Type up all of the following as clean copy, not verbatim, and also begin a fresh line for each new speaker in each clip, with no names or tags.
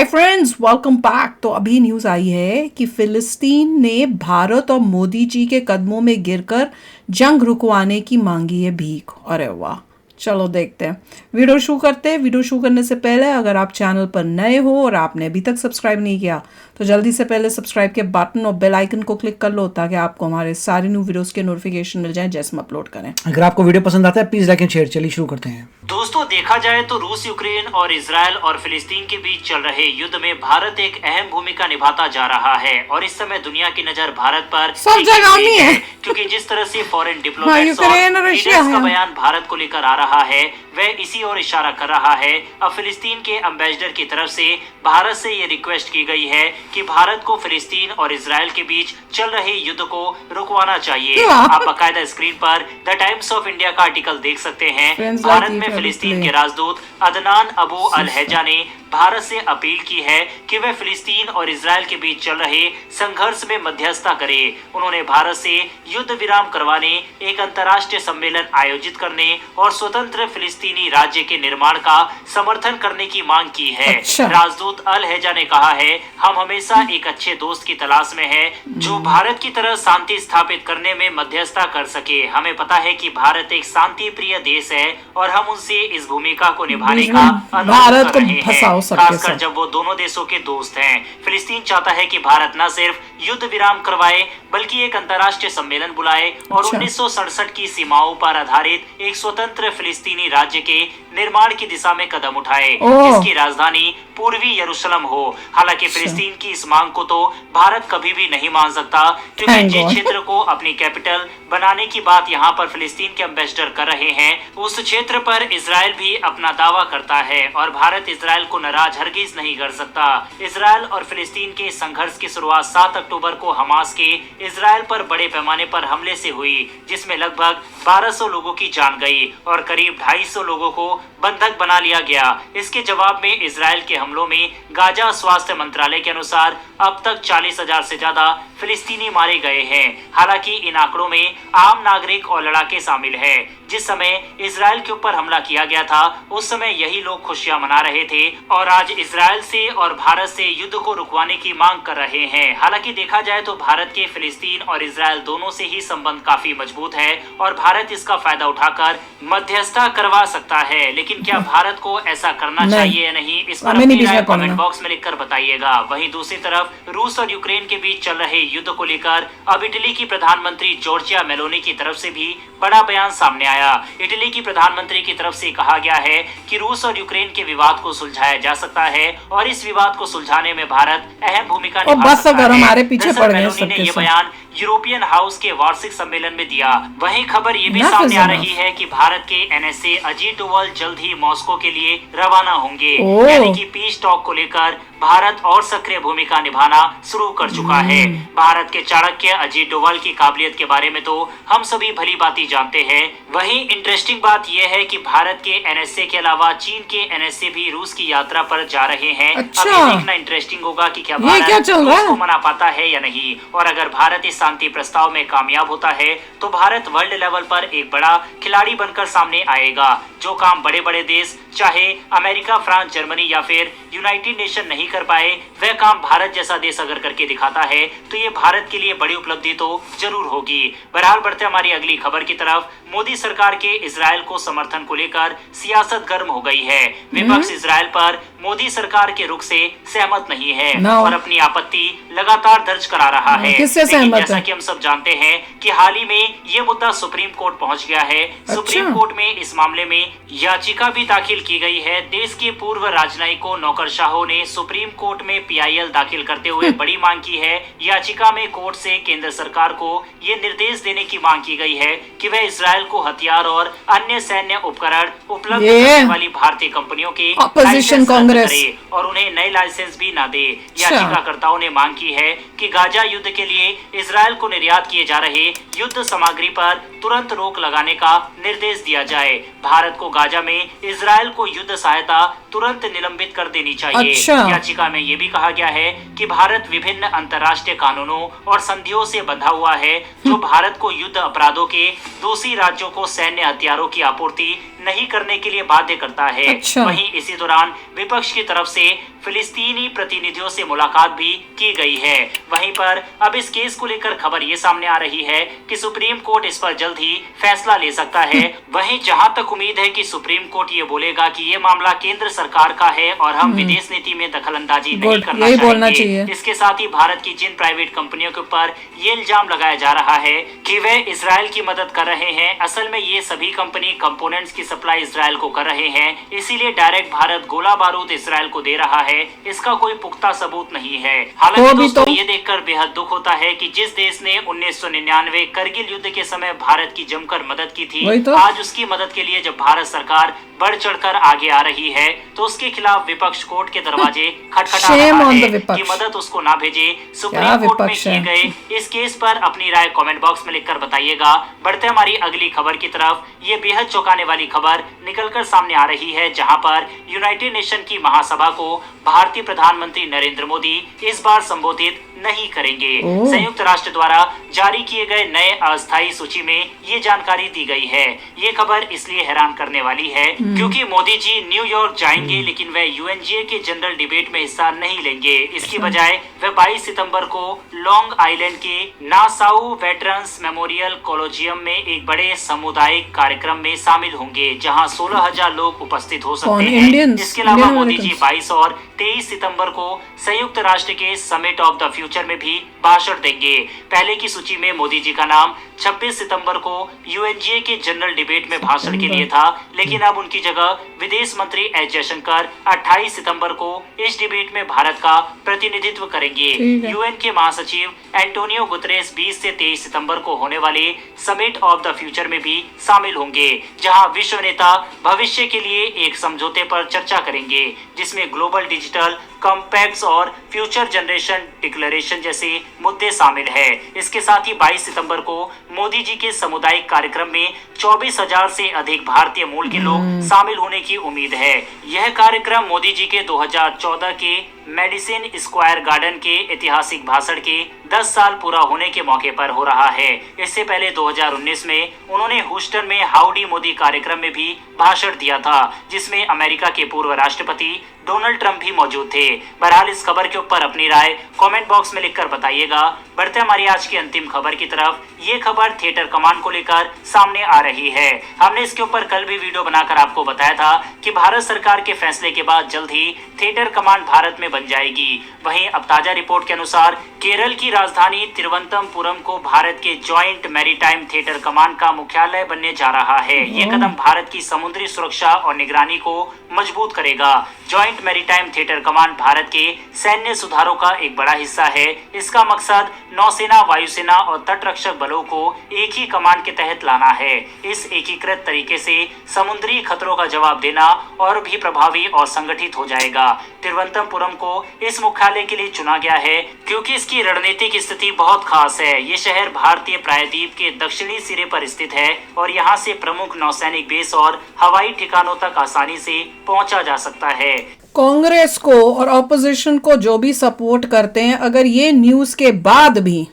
Hi friends, welcome back. तो अभी news आई है कि फिलिस्तीन ने भारत और मोदी जी के कदमों में गिरकर जंग रुकवाने की मांगी है भीख। अरे वाह, चलो देखते हैं। वीडियो शुरू करते हैं। वीडियो शुरू करने से पहले अगर आप चैनल पर नए हो और आपने अभी तक सब्सक्राइब नहीं किया तो जल्दी से पहले सब्सक्राइब के बटन और बेल आइकन को क्लिक कर लो ताकि आपको हमारे सारे न्यू वीडियोस के नोटिफिकेशन मिल जाएं जैसे हम अपलोड करें।
अगर आपको वीडियो पसंद आता है प्लीज लाइक एंड शेयर। चलिए शुरू करते हैं।
दोस्तों, देखा जाए तो रूस, यूक्रेन और इजराइल और फिलिस्तीन के बीच चल रहे युद्ध में भारत एक अहम भूमिका निभाता जा रहा है और इस समय दुनिया की नजर भारत पर
सब जगह नहीं है
क्योंकि जिस तरह से फॉरेन डिप्लोमेट्स और लीडर्स का बयान भारत को लेकर आ रहा है वह इसी ओर इशारा कर रहा है। अब फिलिस्तीन के एम्बेसडर की तरफ से भारत से ये रिक्वेस्ट की गई है कि भारत को फिलिस्तीन और इजराइल के बीच चल रहे युद्ध को रुकवाना चाहिए। आप बाकायदा स्क्रीन पर द टाइम्स ऑफ इंडिया का आर्टिकल देख सकते हैं। भारत में फिलिस्तीन के राजदूत अदनान अबू अल हैजा ने भारत से अपील की है कि वह फिलिस्तीन और इजराइल के बीच चल रहे संघर्ष में मध्यस्थता करे। उन्होंने भारत से युद्ध विराम करवाने, एक अंतर्राष्ट्रीय सम्मेलन आयोजित करने और स्वतंत्र फिलिस्तीनी राज्य के निर्माण का समर्थन करने की मांग की है। राजदूत अल हैजा ने कहा है, हम हमेशा एक अच्छे दोस्त की तलाश में है जो भारत की तरह शांति स्थापित करने में मध्यस्थता कर सके। हमें पता है कि भारत एक शांति प्रिय देश है और हम उनसे इस भूमिका को निभाने का अनुरोध कर रहे हैं, खासकर जब वो दोनों देशों के दोस्त हैं। फिलिस्तीन चाहता है कि भारत न सिर्फ युद्ध विराम करवाए बल्कि एक अंतर्राष्ट्रीय सम्मेलन बुलाए और 1967 की सीमाओं पर आधारित एक स्वतंत्र फिलिस्तीनी राज्य के निर्माण की दिशा में कदम उठाए जिसकी राजधानी पूर्वी यरूशलेम हो। हालांकि फिलिस्तीन की इस मांग को तो भारत कभी भी नहीं मान सकता क्योंकि जिस क्षेत्र को अपनी कैपिटल बनाने की बात यहाँ पर फिलिस्तीन के एम्बेसडर कर रहे हैं उस क्षेत्र पर इजराइल भी अपना दावा करता है और भारत इजराइल को नाराज हरगिज नहीं कर सकता। इजराइल और फिलिस्तीन के संघर्ष की शुरुआत 7 अक्टूबर को हमास के इजराइल पर बड़े पैमाने पर हमले से हुई जिसमें लगभग 1200 लोगों की जान गई और करीब 250 लोगों को बंधक बना लिया गया। इसके जवाब में इजराइल के हमलों में गाजा स्वास्थ्य मंत्रालय के अनुसार अब तक 40,000 से ज्यादा फिलिस्तीनी मारे गए हैं। हालांकि इन आंकड़ों में आम नागरिक और लड़ाके शामिल है। जिस समय इजराइल के ऊपर हमला किया गया था उस समय यही लोग खुशियां मना रहे थे और आज इजराइल से और भारत से युद्ध को रुकवाने की मांग कर रहे हैं। हालांकि देखा जाए तो भारत के फिलिस्तीन और इजराइल दोनों से ही संबंध काफी मजबूत है और भारत इसका फायदा उठाकर मध्यस्थता करवा सकता है। लेकिन क्या भारत को ऐसा करना चाहिए या नहीं, इस पर अपनी राय कमेंट बॉक्स में लिखकर बताइएगा। वहीं दूसरी तरफ रूस और यूक्रेन के बीच चल रहे युद्ध को लेकर अब इटली की प्रधानमंत्री जॉर्जिया मेलोनी की तरफ से भी बड़ा बयान सामने आया। इटली की प्रधानमंत्री की तरफ से कहा गया है कि रूस और यूक्रेन के विवाद को सुलझाया जा सकता है और इस विवाद को सुलझाने में भारत अहम भूमिका निभा सकता है।
हमारे पीछे पड़ गए
मेलोनी ने ये बयान यूरोपियन हाउस के वार्षिक सम्मेलन में दिया। वहीं खबर ये भी सामने आ रही है कि भारत के एनएसए अजीत डोवाल जल्द ही मॉस्को के लिए रवाना होंगे, यानी कि पीस टॉक को लेकर भारत और सक्रिय भूमिका निभाना शुरू कर चुका है। भारत के चाणक्य अजीत डोवाल की काबिलियत के बारे में तो हम सभी भली भांति जानते हैं। वहीं इंटरेस्टिंग बात यह है कि भारत के एनएसए के अलावा चीन के एनएसए भी रूस की यात्रा पर जा रहे हैं। अब ये देखना इंटरेस्टिंग होगा कि क्या भारत रूस को मना पाता है या नहीं, और अगर भारत इस शांति प्रस्ताव में कामयाब होता है तो भारत वर्ल्ड लेवल पर एक बड़ा खिलाड़ी बनकर सामने आएगा। जो काम बड़े बड़े देश चाहे अमेरिका, फ्रांस, जर्मनी या फिर यूनाइटेड नेशन नहीं कर पाए वह काम भारत जैसा देश अगर करके दिखाता है तो ये भारत के लिए बड़ी उपलब्धि तो जरूर होगी। बहरहाल बढ़ते हमारी अगली खबर की तरफ। मोदी सरकार के इजराइल को समर्थन को लेकर सियासत गर्म हो गई है। विपक्ष इजराइल पर मोदी सरकार के रुख से सहमत नहीं है और अपनी आपत्ति लगातार दर्ज करा रहा है। जैसा कि हम सब जानते हैं कि हाल ही में ये मुद्दा सुप्रीम कोर्ट पहुंच गया है। सुप्रीम कोर्ट में इस मामले में याचिका भी दाखिल की गई है। देश के पूर्व राजनयिकों नौकरशाहों ने सुप्रीम कोर्ट में पीआईएल दाखिल करते हुए बड़ी मांग की है। याचिका में कोर्ट से केंद्र सरकार को ये निर्देश देने की मांग की गई है कि वह इजराइल को हथियार और अन्य सैन्य उपकरण उपलब्ध कराने वाली भारतीय कंपनियों के लाइसेंस रद्द करे और उन्हें नए लाइसेंस भी न दे। याचिकाकर्ताओं ने मांग की है कि गाजा युद्ध के लिए इजराइल को निर्यात किए जा रहे युद्ध सामग्री पर तुरंत रोक लगाने का निर्देश दिया जाए। भारत को गाजा में इजराइल को युद्ध सहायता तुरंत निलंबित कर देनी चाहिए। याचिका में यह भी कहा गया है कि भारत विभिन्न अंतर्राष्ट्रीय कानूनों और संधियों से बंधा हुआ है जो भारत को युद्ध अपराधों के दोषी राज्यों को सैन्य हथियारों की आपूर्ति नहीं करने के लिए बाध्य करता है।
अच्छा।
वहीं इसी दौरान विपक्ष की तरफ से फिलिस्तीनी प्रतिनिधियों से मुलाकात भी की गई है। वहीं पर अब इस केस को लेकर खबर ये सामने आ रही है कि सुप्रीम कोर्ट इस पर जल्द ही फैसला ले सकता है। वहीं जहां तक उम्मीद है कि सुप्रीम कोर्ट ये बोलेगा कि ये मामला केंद्र सरकार का है और हम विदेश नीति में दखलंदाजी नहीं करना चाहेंगे। इसके साथ ही भारत की जिन प्राइवेट कंपनियों के ऊपर ये इल्जाम लगाया जा रहा है कि वे इजराइल की मदद कर रहे हैं, असल में ये सभी कंपनी कंपोनेंट्स की सप्लाई इजराइल को कर रहे हैं, इसीलिए डायरेक्ट भारत गोला बारूद इजराइल को दे रहा है। इसका कोई पुख्ता सबूत नहीं है। हालांकि दोस्तों ये देखकर बेहद दुख होता है कि जिस देश ने 1999 करगिल युद्ध के समय भारत की जमकर मदद की थी, आज उसकी मदद के लिए जब भारत सरकार बढ़ चढ़कर आगे आ रही है तो उसके खिलाफ विपक्ष कोर्ट के दरवाजे खटखटा रहा है कि मदद उसको ना भेजे। सुप्रीम कोर्ट में किए गए इस केस पर अपनी राय कमेंट बॉक्स में लिखकर बताइएगा। बढ़ते हमारी अगली खबर की तरफ। ये बेहद चौंकाने वाली खबर निकलकर सामने आ रही है, जहां पर यूनाइटेड नेशन की महासभा को भारतीय प्रधानमंत्री नरेंद्र मोदी इस बार संबोधित नहीं करेंगे। संयुक्त राष्ट्र द्वारा जारी किए गए नए अस्थायी सूची में ये जानकारी दी गई है। ये खबर इसलिए हैरान करने वाली है क्योंकि मोदी जी न्यूयॉर्क जाएंगे लेकिन वे यूएनजीए के जनरल डिबेट में हिस्सा नहीं लेंगे। इसकी बजाय वे 22 सितंबर को लॉन्ग आइलैंड के नासाउ वेटरन्स मेमोरियल कॉलोजियम में एक बड़े सामुदायिक कार्यक्रम में शामिल होंगे, जहां 16,000 लोग उपस्थित हो सकते हैं। इसके अलावा मोदी जी 22 और 23 सितंबर को संयुक्त राष्ट्र के समिट ऑफ द फ्यूचर में भी भाषण देंगे। पहले की सूची में मोदी जी का नाम 26 सितंबर को यूएनजीए के जनरल डिबेट में भाषण के लिए था, लेकिन अब उनकी जगह विदेश मंत्री एस जयशंकर 28 सितंबर को इस डिबेट में भारत का प्रतिनिधित्व करेंगे। यूएन के महासचिव एंटोनियो गुतरेस 20 से 23 सितंबर को होने वाले समिट ऑफ द फ्यूचर में भी शामिल होंगे, जहां विश्व नेता भविष्य के लिए एक समझौते पर चर्चा करेंगे जिसमें ग्लोबल डिजिटल कॉम्पैक्ट्स और फ्यूचर जनरेशन डिक्लेरेशन जैसे मुद्दे शामिल है। इसके साथ ही 22 सितंबर को मोदी जी के सामुदायिक कार्यक्रम में 24,000 से अधिक भारतीय मूल के लोग शामिल होने की उम्मीद है। यह कार्यक्रम मोदी जी के 2014 के मेडिसिन स्क्वायर गार्डन के ऐतिहासिक भाषण के 10 साल पूरा होने के मौके पर हो रहा है। इससे पहले 2019 में उन्होंने ह्यूस्टन में हाउडी मोदी कार्यक्रम में भी भाषण दिया था, जिसमें अमेरिका के पूर्व राष्ट्रपति डोनाल्ड ट्रंप भी मौजूद थे। बहरहाल इस खबर के ऊपर अपनी राय कमेंट बॉक्स में लिखकर बताइएगा। बढ़ते हमारी आज की अंतिम खबर की तरफ। ये खबर थिएटर कमान को लेकर सामने आ रही है। हमने इसके ऊपर कल भी वीडियो बनाकर आपको बताया था कि भारत सरकार के फैसले के बाद जल्द ही थिएटर कमान भारत में बन जाएगी। वहीं अब ताजा रिपोर्ट के अनुसार केरल की राजधानी तिरुवनंतपुरम को भारत के जॉइंट मैरीटाइम थिएटर कमान का मुख्यालय बनने जा रहा है। ये कदम भारत की समुद्री सुरक्षा और निगरानी को मजबूत करेगा। जॉइंट मैरीटाइम थिएटर कमान भारत के सैन्य सुधारों का एक बड़ा हिस्सा है। इसका मकसद नौसेना, वायुसेना और तटरक्षक बलों को एक ही कमान के तहत लाना है। इस एकीकृत तरीके से समुद्री खतरों का जवाब देना और भी प्रभावी और संगठित हो जाएगा। तिरुवनंतपुरम को इस मुख्यालय के लिए चुना गया है क्योंकि इसकी रणनीतिक स्थिति बहुत खास है। ये शहर भारतीय प्रायद्वीप के दक्षिणी सिरे पर स्थित है और यहाँ से प्रमुख नौसैनिक बेस और हवाई ठिकानों तक आसानी से पहुंचा जा सकता है।
कांग्रेस को और ऑपोजिशन को जो भी सपोर्ट करते हैं, अगर ये न्यूज़ के बाद भी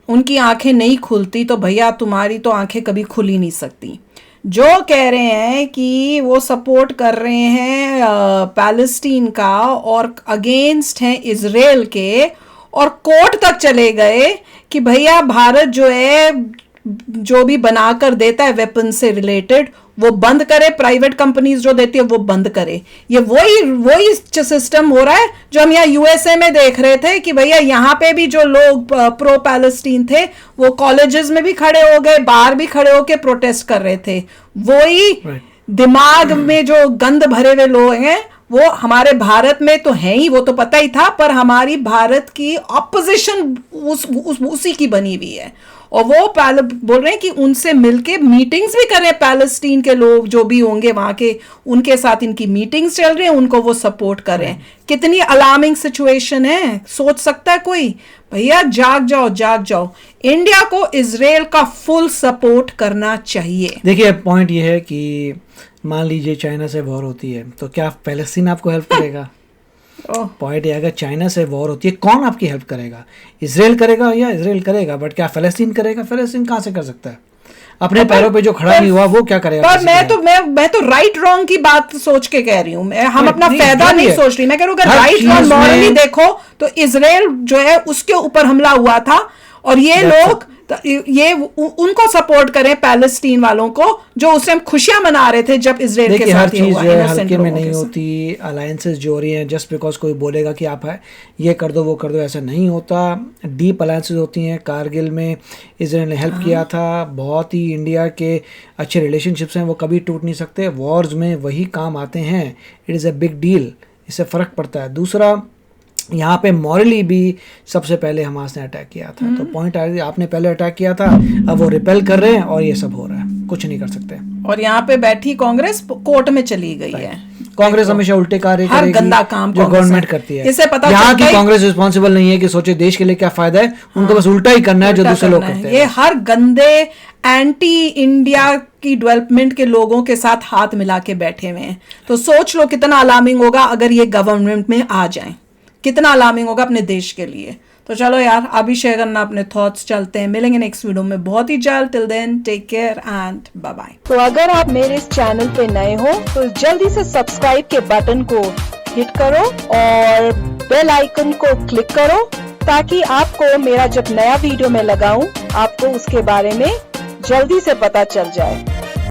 उनकी आंखें नहीं खुलती तो भैया तुम्हारी तो आंखें कभी खुल ही नहीं सकती। जो कह रहे हैं कि वो सपोर्ट कर रहे हैं पैलेस्टीन का और अगेंस्ट हैं इजराइल के, और कोर्ट तक चले गए कि भैया भारत जो है जो भी बनाकर देता है वेपन से रिलेटेड वो बंद करे, प्राइवेट कंपनीज जो देती है वो बंद करे। ये वही सिस्टम हो रहा है जो हम यहाँ यूएसए में देख रहे थे कि भैया यहाँ पे भी जो लोग प्रो पैलेस्टीन थे वो कॉलेजेस में भी खड़े हो गए, बाहर भी खड़े होके प्रोटेस्ट कर रहे थे। वही दिमाग में जो गंद भरे हुए लोग हैं वो हमारे भारत में तो है ही, वो तो पता ही था, पर हमारी भारत की ऑपोजिशन उसी की बनी हुई है। और वो बोल रहे हैं कि उनसे मिलके मीटिंग्स भी कर रहे हैं, पैलेस्टीन के लोग जो भी होंगे वहां के, उनके साथ इनकी मीटिंग्स चल रही हैं, उनको वो सपोर्ट कर रहे हैं। कितनी अलार्मिंग सिचुएशन है, सोच सकता है कोई? भैया जाग जाओ, जाग जाओ। इंडिया को इजराइल का फुल सपोर्ट करना चाहिए।
देखिए पॉइंट ये है कि मान लीजिए चाइना से वॉर होती है तो क्या पैलेस्टीन आपको हेल्प करेगा? पॉइंट है, अगर चाइना से वॉर होती है कौन आपकी हेल्प करेगा? इजराइल करेगा या इजराइल करेगा, बट क्या फ़लस्तीन करेगा? फ़लस्तीन कहाँ से कर सकता है? अपने पैरों पे जो खड़ा नहीं हुआ वो क्या करेगा?
पर मैं तो राइट रॉन्ग की बात सोच के कह रही हूँ, हम अपना फायदा नहीं सोच रही। मैं कह रही हूँ राइट रॉन्ग मॉरली देखो तो इजराइल जो है उसके ऊपर हमला हुआ था, और ये लोग उनको सपोर्ट करें, पैलेस्टीन वालों को, जो उस टाइम खुशियां मना रहे थे जब इजराइल के साथ
हर चीज जो है हल्के में नहीं होती। अलायंसेस जो हो रही हैं, जस्ट बिकॉज कोई बोलेगा कि आप ये कर दो वो कर दो, ऐसा नहीं होता। डीप अलायंसेस होती हैं। कारगिल में इजराइल ने हेल्प किया था, बहुत ही इंडिया के अच्छे रिलेशनशिप्स हैं, वो कभी टूट नहीं सकते। वॉर्स में वही काम आते हैं। It is a big deal, इससे फ़र्क पड़ता है। दूसरा, यहाँ पे मॉरली भी सबसे पहले हमास ने अटैक किया था, तो पॉइंट आपने पहले अटैक किया था, अब वो रिपेल कर रहे हैं और ये सब हो रहा है, कुछ नहीं कर सकते।
और यहाँ पे बैठी कांग्रेस कोर्ट में चली गई है।
कांग्रेस हमेशा उल्टे कार्य करेगी,
हर गंदा काम
जो गवर्नमेंट करती है।
इससे पता
यहाँ की कांग्रेस रिस्पॉन्सिबल नहीं है कि सोचे देश के लिए क्या फायदा है, उनको बस उल्टा ही करना है जो दूसरे लोग करते हैं।
ये हर गंदे एंटी इंडिया की डेवलपमेंट के लोगों के साथ हाथ मिला के बैठे हुए हैं। तो सोच लो कितना अलार्मिंग होगा अगर ये गवर्नमेंट में आ जाए, कितना अलार्मिंग होगा अपने देश के लिए। तो चलो यार, अभी शेयर करना अपने थॉट्स। चलते हैं, मिलेंगे नेक्स्ट वीडियो में बहुत ही जल्द। Till then take care and bye bye.
तो अगर आप मेरे इस चैनल पे नए हो तो जल्दी से सब्सक्राइब के बटन को हिट करो और बेल आइकन को क्लिक करो, ताकि आपको मेरा जब नया वीडियो मैं लगाऊं आपको उसके बारे में जल्दी से पता चल जाए।